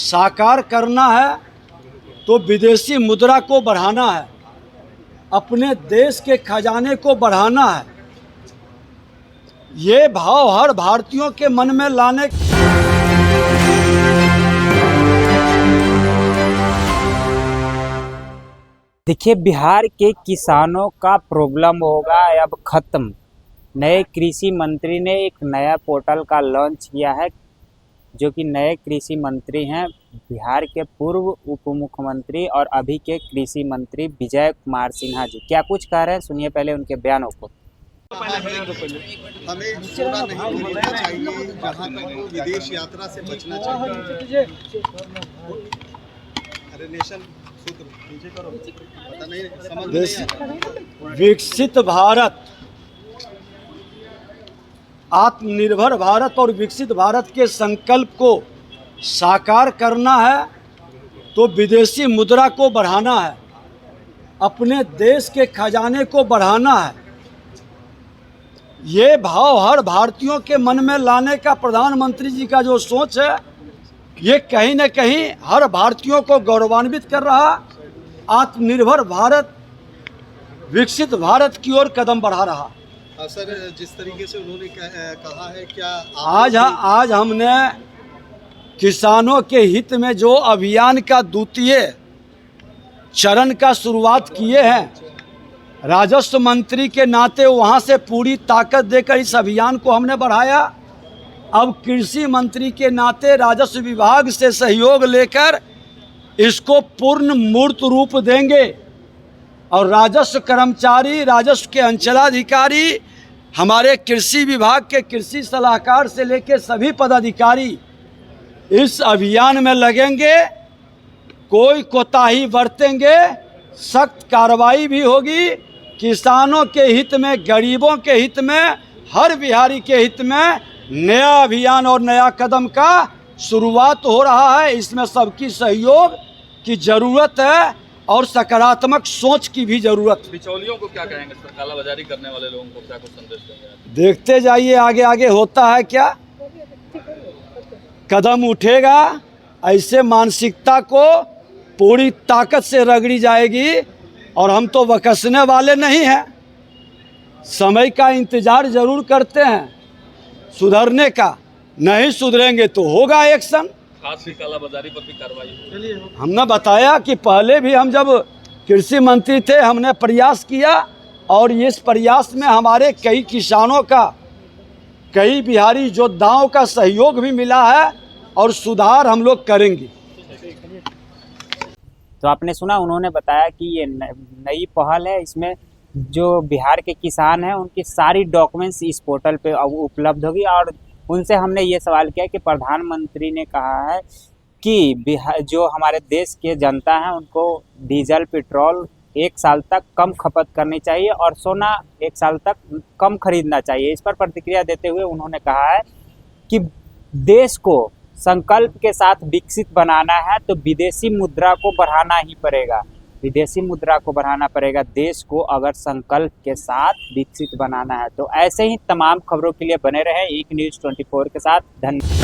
साकार करना है तो विदेशी मुद्रा को बढ़ाना है, अपने देश के खजाने को बढ़ाना है। ये भाव हर भारतीयों के मन में लाने देखिए, बिहार के किसानों का प्रॉब्लम होगा अब खत्म। नए कृषि मंत्री ने एक नया पोर्टल का लॉन्च किया है, जो कि नए कृषि मंत्री हैं बिहार के पूर्व उप मुख्यमंत्री और अभी के कृषि मंत्री विजय कुमार सिन्हा जी। क्या कुछ कह रहे हैं, सुनिए पहले उनके बयानों को। हमें सोना नहीं खरीदना चाहिए, जहाँ तक वो विदेश यात्रा से बचना चाहिए। अरे नेशन सूत्र नीचे करो, पता नहीं समझ नहीं। विकसित भारत, आत्मनिर्भर भारत और विकसित भारत के संकल्प को साकार करना है तो विदेशी मुद्रा को बढ़ाना है, अपने देश के खजाने को बढ़ाना है। ये भाव हर भारतीयों के मन में लाने का प्रधानमंत्री जी का जो सोच है, ये कहीं न कहीं हर भारतीयों को गौरवान्वित कर रहा। आत्मनिर्भर भारत, विकसित भारत की ओर कदम बढ़ा रहा। सर, जिस तरीके से उन्होंने कहा है, क्या आज हमने किसानों के हित में जो अभियान का द्वितीय चरण का शुरुआत किए हैं, राजस्व मंत्री के नाते वहां से पूरी ताकत देकर इस अभियान को हमने बढ़ाया। अब कृषि मंत्री के नाते राजस्व विभाग से सहयोग लेकर इसको पूर्ण मूर्त रूप देंगे और राजस्व कर्मचारी, राजस्व के अंचलाधिकारी, हमारे कृषि विभाग के कृषि सलाहकार से लेकर सभी पदाधिकारी इस अभियान में लगेंगे। कोई कोताही बरतेंगे, सख्त कार्रवाई भी होगी। किसानों के हित में, गरीबों के हित में, हर बिहारी के हित में नया अभियान और नया कदम का शुरुआत हो रहा है। इसमें सबकी सहयोग की ज़रूरत है और सकारात्मक सोच की भी ज़रूरत है। बिचौलियों को क्या कहेंगे सर, कालाबाजारी करने वाले लोगों को क्या कुछ संदेश देंगे? देखते जाइए आगे आगे होता है क्या, कदम उठेगा। ऐसे मानसिकता को पूरी ताकत से रगड़ी जाएगी और हम तो बकसने वाले नहीं हैं। समय का इंतज़ार ज़रूर करते हैं सुधरने का, नहीं सुधरेंगे तो होगा एक्शन। खास ही कालाबाजारी पर भी कार्रवाई। हमने बताया कि पहले भी हम जब कृषि मंत्री थे हमने प्रयास किया और इस प्रयास में हमारे कई किसानों का, कई बिहारी योद्धाओं का सहयोग भी मिला है और सुधार हम लोग करेंगे। तो आपने सुना, उन्होंने बताया कि ये नई पहल है। इसमें जो बिहार के किसान हैं उनकी सारी डॉक्यूमेंट्स इस पोर्टल पे उपलब्ध होगी। और उनसे हमने ये सवाल किया कि प्रधानमंत्री ने कहा है कि बिहार, जो हमारे देश के जनता हैं उनको डीजल पेट्रोल 1 साल तक कम खपत करनी चाहिए और सोना 1 साल तक कम खरीदना चाहिए। इस पर प्रतिक्रिया देते हुए उन्होंने कहा है कि देश को संकल्प के साथ विकसित बनाना है तो विदेशी मुद्रा को बढ़ाना ही पड़ेगा। विदेशी मुद्रा को बढ़ाना पड़ेगा देश को, अगर संकल्प के साथ विकसित बनाना है तो। ऐसे ही तमाम खबरों के लिए बने रहें एक न्यूज़ 24 के साथ। धन्यवाद।